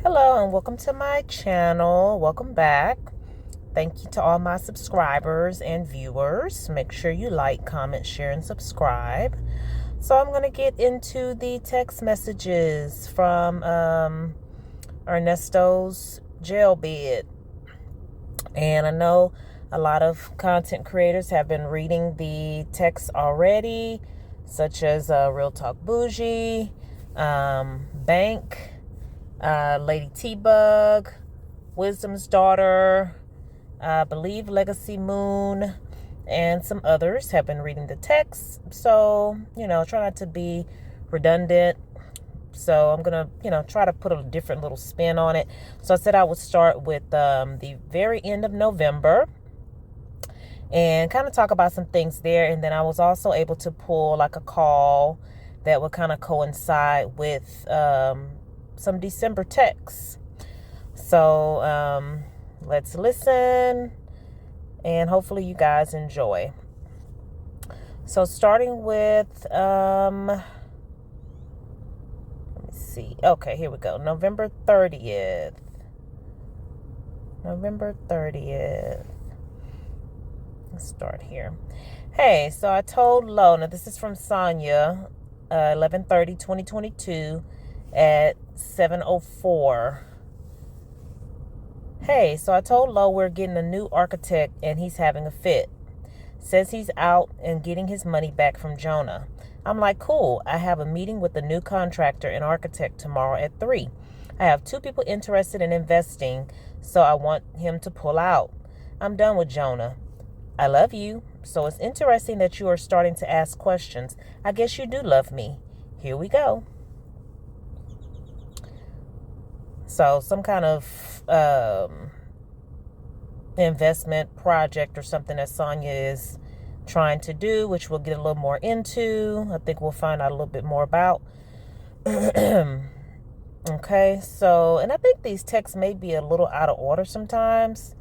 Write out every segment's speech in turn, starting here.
Hello and welcome to my channel. Welcome back. Thank you to all my subscribers and viewers. Make sure you like, comment, share, and subscribe. So I'm going to get into the text messages from Ernesto's jail bed. And I know a lot of content creators have been reading the text already, such as Real Talk Bougie, Bank, Lady T-Bug, Wisdom's Daughter, I believe Legacy Moon, and some others have been reading the text. So, try not to be redundant. So I'm going to, try to put a different little spin on it. So I said I would start with the very end of November and kind of talk about some things there. And then I was also able to pull like a call that would kind of coincide with some December texts. So let's listen and hopefully you guys enjoy. So starting with let me see. Okay, here we go. November 30th. Let's start here. Hey, so I told Lo, now this is from Sonya, 11/30/2022 at 7:04. Hey, so I told Lo we're getting a new architect and he's having a fit. Says he's out and getting his money back from Jonah. I'm like, cool. I have a meeting with the new contractor and architect tomorrow at 3. I have 2 people interested in investing, so I want him to pull out. I'm done with Jonah. I love you. So it's interesting that you are starting to ask questions. I guess you do love me. Here we go. So some kind of investment project or something that Sonya is trying to do, which we'll get a little more into. I think we'll find out a little bit more about. Okay, so, and I think these texts may be a little out of order sometimes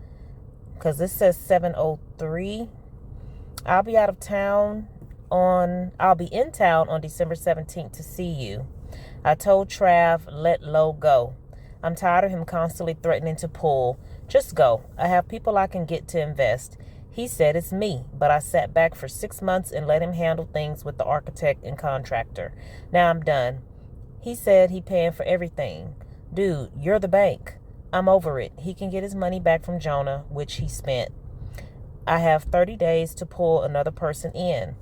because this says 7:03. I'll be in town on December 17th to see you. I told Trav, let Lo go. I'm tired of him constantly threatening to pull. Just go. I have people I can get to invest. He said it's me, but I sat back for 6 months and let him handle things with the architect and contractor. Now I'm done. He said he paying for everything. Dude, you're the bank. I'm over it. He can get his money back from Jonah, which he spent. I have 30 days to pull another person in.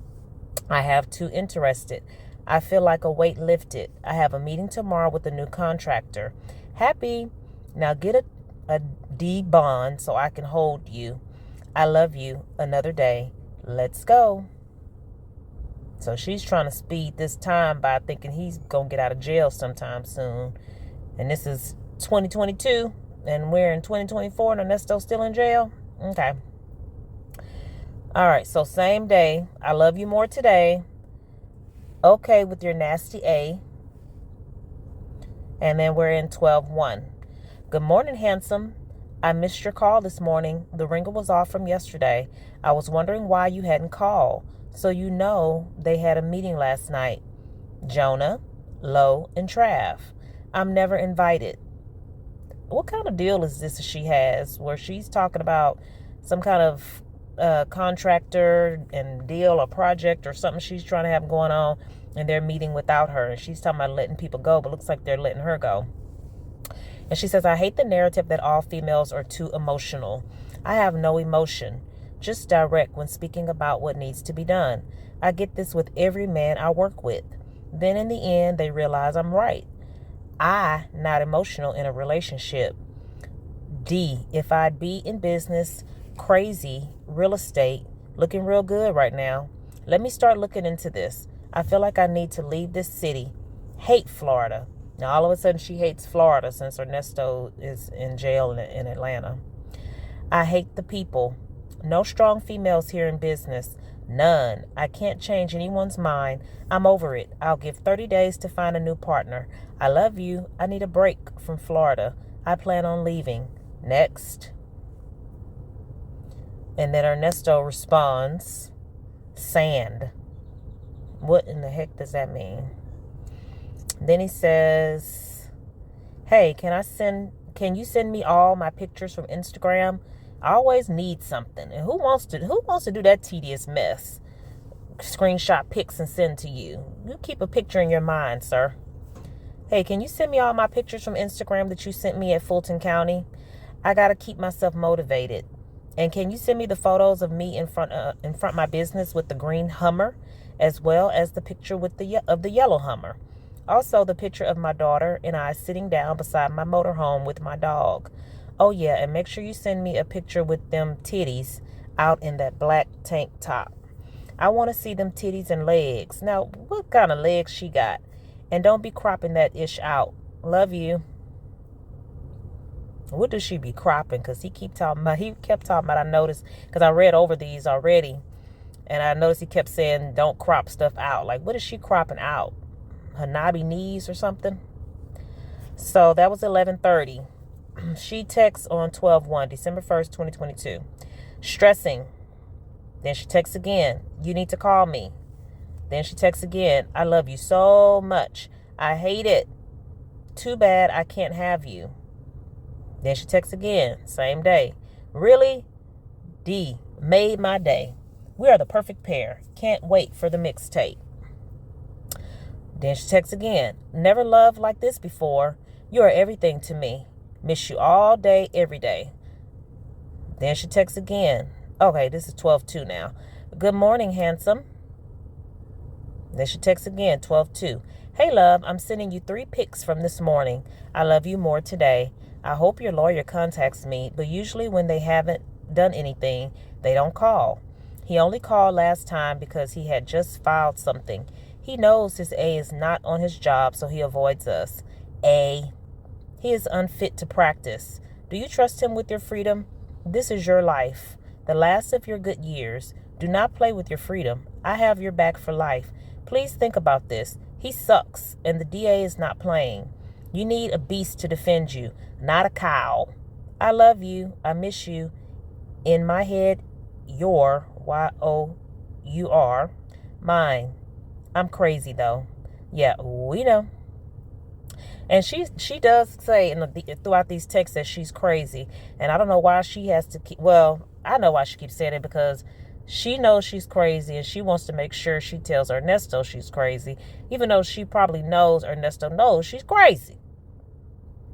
I have 2 interested. I feel like a weight lifted. I have a meeting tomorrow with the new contractor. Happy. Now get a D bond so I can hold you. I love you. Another day. Let's go. So she's trying to speed this time by thinking he's going to get out of jail sometime soon. And this is 2022 and we're in 2024 and Nesto's still in jail. Okay. All right. So same day. I love you more today. Okay with your nasty A. And then we're in 12:1. Good morning, handsome. I missed your call this morning. The ringer was off from yesterday. I was wondering why you hadn't called. So you know they had a meeting last night. Jonah, Lo, and Trav. I'm never invited. What kind of deal is this she has where she's talking about some kind of contractor and deal or project or something she's trying to have going on and they're meeting without her and she's talking about letting people go, but looks like they're letting her go. And she says, I hate the narrative that all females are too emotional. I have no emotion, just direct when speaking about what needs to be done. I get this with every man I work with. Then in the end, they realize I'm right. I not emotional in a relationship. D, if I'd be in business, crazy, real estate, looking real good right now. Let me start looking into this. I feel like I need to leave this city. Hate Florida. Now, all of a sudden, she hates Florida since Ernesto is in jail in Atlanta. I hate the people. No strong females here in business. None. I can't change anyone's mind. I'm over it. I'll give 30 days to find a new partner. I love you. I need a break from Florida. I plan on leaving. Next. And then Ernesto responds, sand. What in the heck does that mean? Then he says, Hey, can you send me all my pictures from Instagram? I always need something. And who wants to do that tedious mess? Screenshot pics and send to you. You keep a picture in your mind, sir. Hey, can you send me all my pictures from Instagram that you sent me at Fulton County? I got to keep myself motivated. And can you send me the photos of me in front of my business with the green Hummer, as well as the picture with the yellow Hummer? Also, the picture of my daughter and I sitting down beside my motorhome with my dog. Oh yeah, and make sure you send me a picture with them titties out in that black tank top. I want to see them titties and legs. Now, what kind of legs she got? And don't be cropping that ish out. Love you. What does she be cropping? Because he kept talking about, I noticed, because I read over these already. And I noticed he kept saying, don't crop stuff out. Like, what is she cropping out? Her knobby knees or something? So that was 11:30. She texts on 12/1, December 1st, 2022. Stressing. Then she texts again. You need to call me. Then she texts again. I love you so much. I hate it. Too bad I can't have you. Then she texts again. Same day. Really? D. Made my day. We are the perfect pair. Can't wait for the mixtape. Then she texts again. Never loved like this before. You are everything to me. Miss you all day, every day. Then she texts again. Okay, this is 12/2 now. Good morning, handsome. Then she texts again, 12/2. Hey, love, I'm sending you 3 pics from this morning. I love you more today. I hope your lawyer contacts me, but usually when they haven't done anything, they don't call. He only called last time because he had just filed something. He knows his A is not on his job, so he avoids us. A. He is unfit to practice. Do you trust him with your freedom? This is your life, the last of your good years. Do not play with your freedom. I have your back for life. Please think about this. He sucks, and the DA is not playing. You need a beast to defend you, not a cow. I love you. I miss you. In my head, you're, Y-O-U-R, mine. I'm crazy, though. Yeah, we know. And she does say throughout these texts that she's crazy. And I don't know why she has to keep, well, I know why she keeps saying it, because she knows she's crazy and she wants to make sure she tells Ernesto she's crazy, even though she probably knows Ernesto knows she's crazy.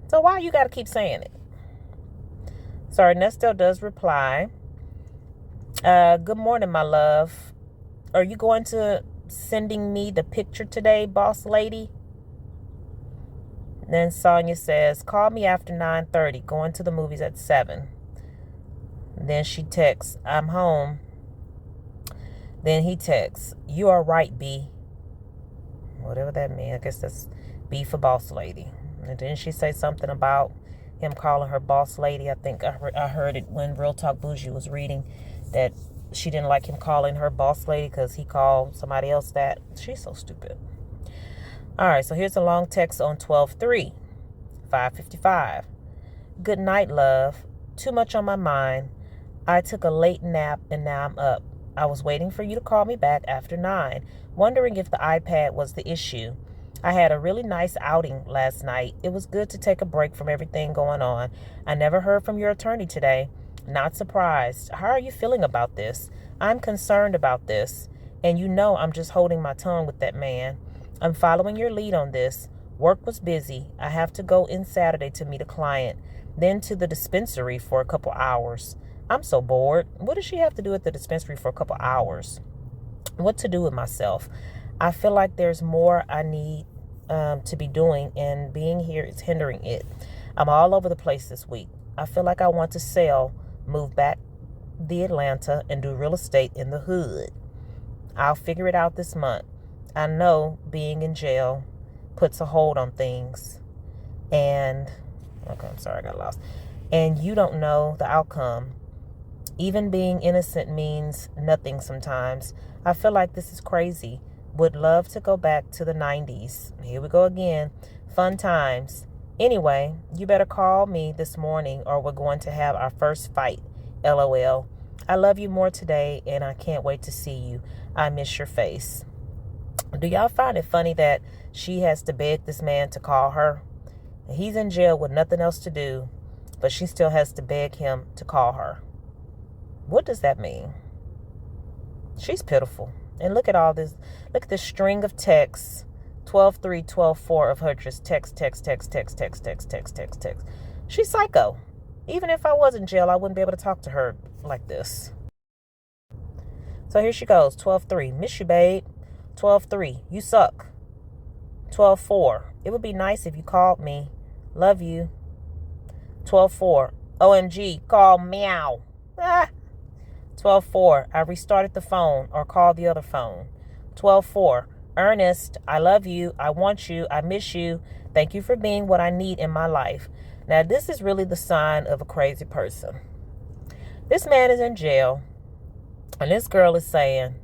So why you got to keep saying it? So Ernesto does reply, good morning, my love. Are you going to sending me the picture today, boss lady? Then Sonya says, call me after 9:30. Going to the movies at 7. Then she texts, I'm home. Then he texts, you are right, B. Whatever that means. I guess that's B for boss lady. And then she say something about him calling her boss lady. I think I heard it when Real Talk Bougie was reading, that she didn't like him calling her boss lady because he called somebody else that. She's so stupid. All right, so here's a long text on 12/3, 5:55. Good night, love. Too much on my mind. I took a late nap and now I'm up. I was waiting for you to call me back after 9, wondering if the iPad was the issue. I had a really nice outing last night. It was good to take a break from everything going on. I never heard from your attorney today. Not surprised. How are you feeling about this? I'm concerned about this. And you know I'm just holding my tongue with that man. I'm following your lead on this. Work was busy. I have to go in Saturday to meet a client, then to the dispensary for a couple hours. I'm so bored. What does she have to do at the dispensary for a couple hours? What to do with myself? I feel like there's more I need to be doing, and being here is hindering it. I'm all over the place this week. I feel like I want to sell, move back the Atlanta, and do real estate in the hood. I'll figure it out this month. I know being in jail puts a hold on things. And, okay, I'm sorry, I got lost. And you don't know the outcome. Even being innocent means nothing sometimes. I feel like this is crazy. Would love to go back to the 90s. Here we go again. Fun times. Anyway, you better call me this morning or we're going to have our first fight. LOL. I love you more today and I can't wait to see you. I miss your face. Do y'all find it funny that she has to beg this man to call her? He's in jail with nothing else to do, but she still has to beg him to call her. What does that mean? She's pitiful. And look at all this. Look at this string of texts. 12-3, 12-4 of her just text. She's psycho. Even if I was in jail, I wouldn't be able to talk to her like this. So here she goes. 12-3. Miss you, babe. 12-3. You suck. 12-4. It would be nice if you called me. Love you. 12-4. OMG. Call meow. 12-4. I restarted the phone or called the other phone. 12-4. Ernest, I love you. I want you. I miss you. Thank you for being what I need in my life. Now, this is really the sign of a crazy person. This man is in jail, and this girl is saying,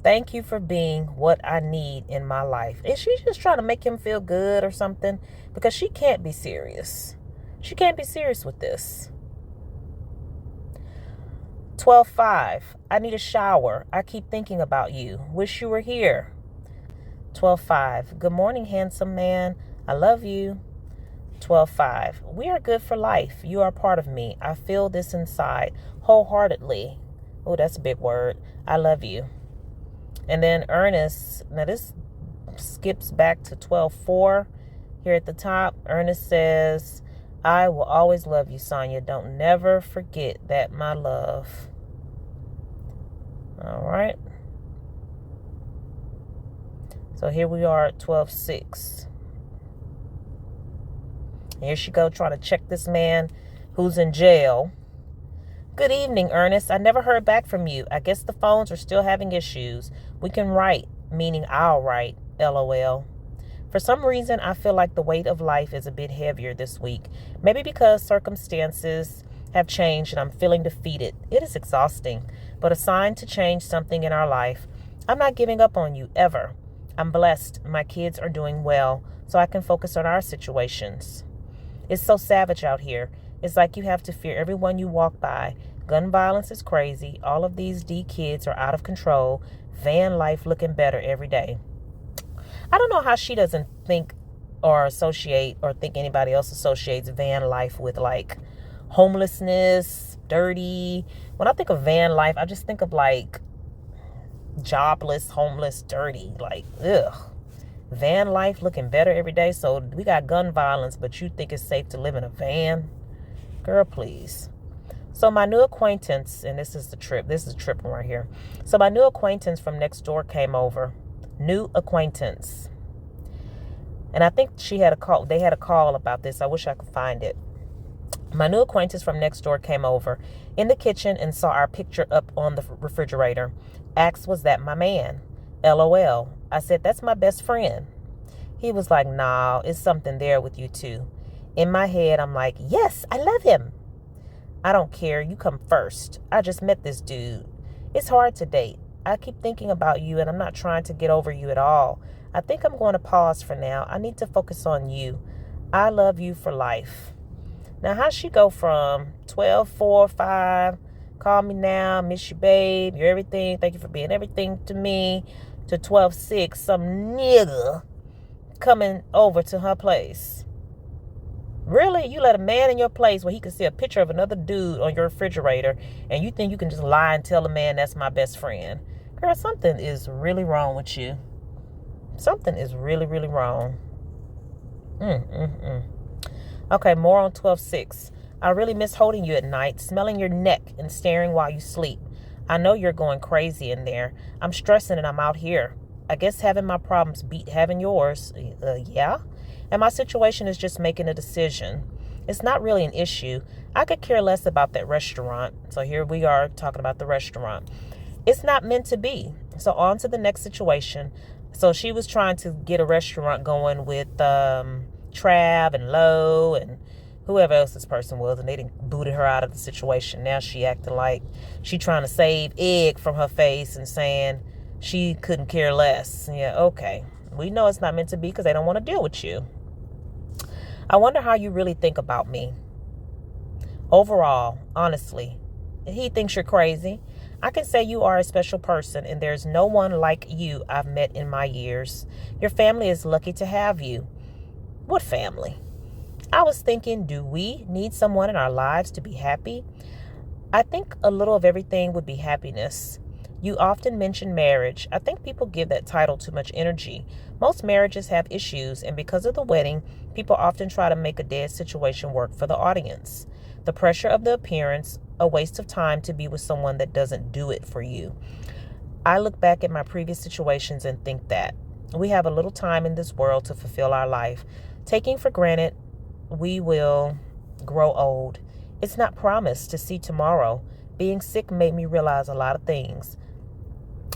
thank you for being what I need in my life. Is she just trying to make him feel good or something? Because she can't be serious. She can't be serious with this. 12-5. I need a shower. I keep thinking about you. Wish you were here. 12-5. Good morning, handsome man. I love you. 12-5. We are good for life. You are part of me. I feel this inside wholeheartedly. Oh, that's a big word. I love you. And then Ernest. Now this skips back to 12-4. Here at the top, Ernest says, I will always love you, Sonya. Don't never forget that, my love. All right. So here we are at 12-6. Here she go trying to check this man who's in jail. Good evening, Ernest. I never heard back from you. I guess the phones are still having issues. We can write, meaning I'll write, LOL. For some reason, I feel like the weight of life is a bit heavier this week. Maybe because circumstances have changed and I'm feeling defeated. It is exhausting, but a sign to change something in our life. I'm not giving up on you, ever. I'm blessed. My kids are doing well, so I can focus on our situations. It's so savage out here. It's like you have to fear everyone you walk by. Gun violence is crazy. All of these D kids are out of control. Van life looking better every day. I don't know how she doesn't think or associate or think anybody else associates van life with like homelessness, dirty. When I think of van life, I just think of like jobless, homeless, dirty. Like, ugh. Van life looking better every day. So we got gun violence, but you think it's safe to live in a van? Girl, please. So my new acquaintance, and this is the trip. This is a trip right here. So my new acquaintance from next door came over. New acquaintance. And I think she had a call. They had a call about this. I wish I could find it. My new acquaintance from next door came over in the kitchen and saw our picture up on the refrigerator. Asked, was that my man? LOL. I said, that's my best friend. He was like, nah, it's something there with you two. In my head, I'm like, yes, I love him. I don't care. You come first. I just met this dude. It's hard to date. I keep thinking about you and I'm not trying to get over you at all. I think I'm going to pause for now. I need to focus on you. I love you for life. Now, how'd she go from 12-4-5, call me now, miss you, babe, you're everything, thank you for being everything to me, to 12-6, some nigga coming over to her place? Really? You let a man in your place where he can see a picture of another dude on your refrigerator and you think you can just lie and tell a man that's my best friend? Girl, something is really wrong with you. Something is really, really wrong. Okay, more on 12-6. I really miss holding you at night, smelling your neck and staring while you sleep. I know you're going crazy in there. I'm stressing and I'm out here. I guess having my problems beat having yours. Yeah? And my situation is just making a decision. It's not really an issue. I could care less about that restaurant. So here we are talking about the restaurant. It's not meant to be. So on to the next situation. So she was trying to get a restaurant going with Trav and Lo and whoever else this person was, and they didn't booted her out of the situation. Now she acting like she trying to save egg from her face and saying she couldn't care less. Yeah, okay. We know it's not meant to be because they don't want to deal with you. I wonder how you really think about me. Overall, honestly, he thinks you're crazy. I can say you are a special person and there's no one like you I've met in my years. Your family is lucky to have you. What family? I was thinking, do we need someone in our lives to be happy? I think a little of everything would be happiness. You often mention marriage. I think people give that title too much energy. Most marriages have issues, and because of the wedding, people often try to make a dead situation work for the audience. The pressure of the appearance, a waste of time to be with someone that doesn't do it for you. I look back at my previous situations and think that we have a little time in this world to fulfill our life. Taking for granted we will grow old. It's not promised to see tomorrow. Being sick made me realize a lot of things.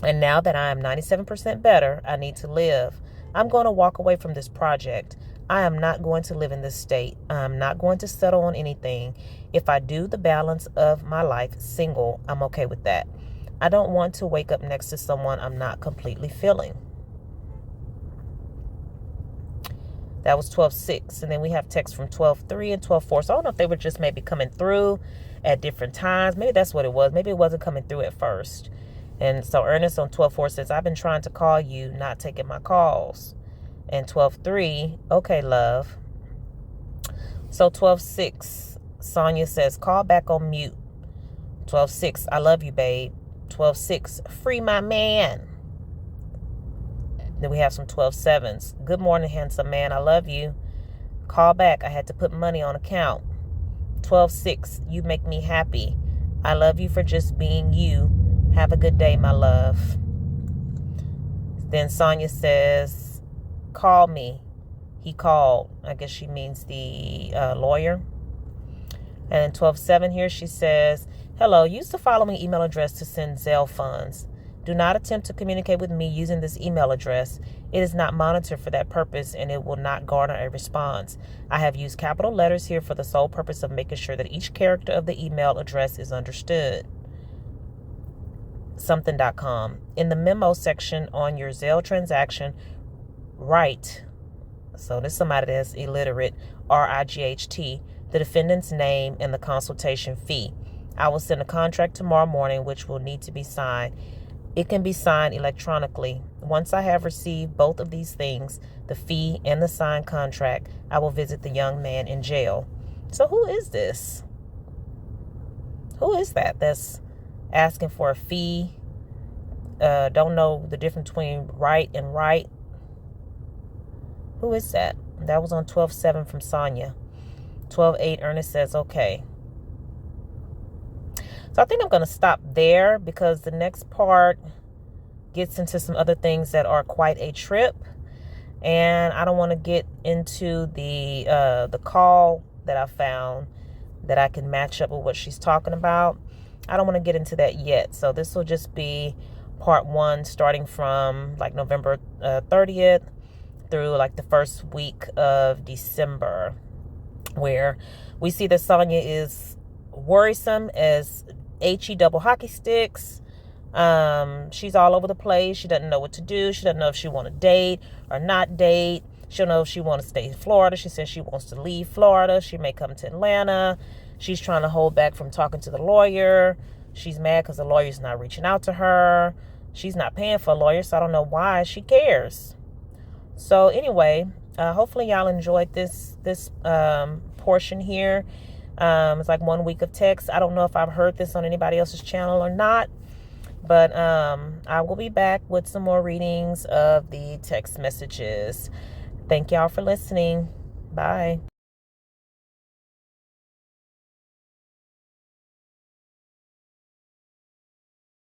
And now that I am 97% better, I need to live. I'm going to walk away from this project. I am not going to live in this state. I'm not going to settle on anything. If I do the balance of my life single, I'm okay with that. I don't want to wake up next to someone I'm not completely feeling. That was 12:06. And then we have text from 12:03 and 12:04. So I don't know if they were just maybe coming through at different times. Maybe that's what it was. Maybe it wasn't coming through at first. And so Ernest on 12:04 says, I've been trying to call you, not taking my calls. And 12:03, okay, love. So 12:06, Sonya says, call back on mute. 12:06, I love you, babe. 12:06, free my man. Then we have some 12:07s. Good morning, handsome man. I love you. Call back. I had to put money on account. 12:06, you make me happy. I love you for just being you. Have a good day, my love. Then Sonya says, call me. He called. I guess she means the lawyer. And then 12:07 here, she says, hello, use the following email address to send Zelle funds. Do not attempt to communicate with me using this email address. It is not monitored for that purpose, and it will not garner a response. I have used capital letters here for the sole purpose of making sure that each character of the email address is understood. Something.com. In the memo section on your Zelle transaction, write, so this is somebody that's illiterate, RIGHT, the defendant's name and the consultation fee. I will send a contract tomorrow morning, which will need to be signed. It can be signed electronically. Once I have received both of these things, the fee and the signed contract, I will visit the young man in jail. So who is this? Who is that that's asking for a fee? Don't know the difference between right and right. Who is that? That was on 12:07 from Sonya. 12:08, Ernest says, okay. So I think I'm going to stop there because the next part gets into some other things that are quite a trip. And I don't want to get into the call that I found that I can match up with what she's talking about. I don't want to get into that yet. So this will just be part one, starting from like November 30th through like the first week of December, where we see that Sonya is worrisome as HE double hockey sticks. She's all over the place. She doesn't know what to do. She doesn't know if she want to date or not date. She don't know if she want to stay in Florida. She says she wants to leave Florida. She may come to Atlanta. She's trying to hold back from talking to the lawyer. She's mad because the lawyer's not reaching out to her. She's not paying for a lawyer, so I don't know why she cares. So anyway, hopefully y'all enjoyed this portion here. It's like 1 week of text. I don't know if I've heard this on anybody else's channel or not, but I will be back with some more readings of the text messages. Thank y'all for listening. Bye.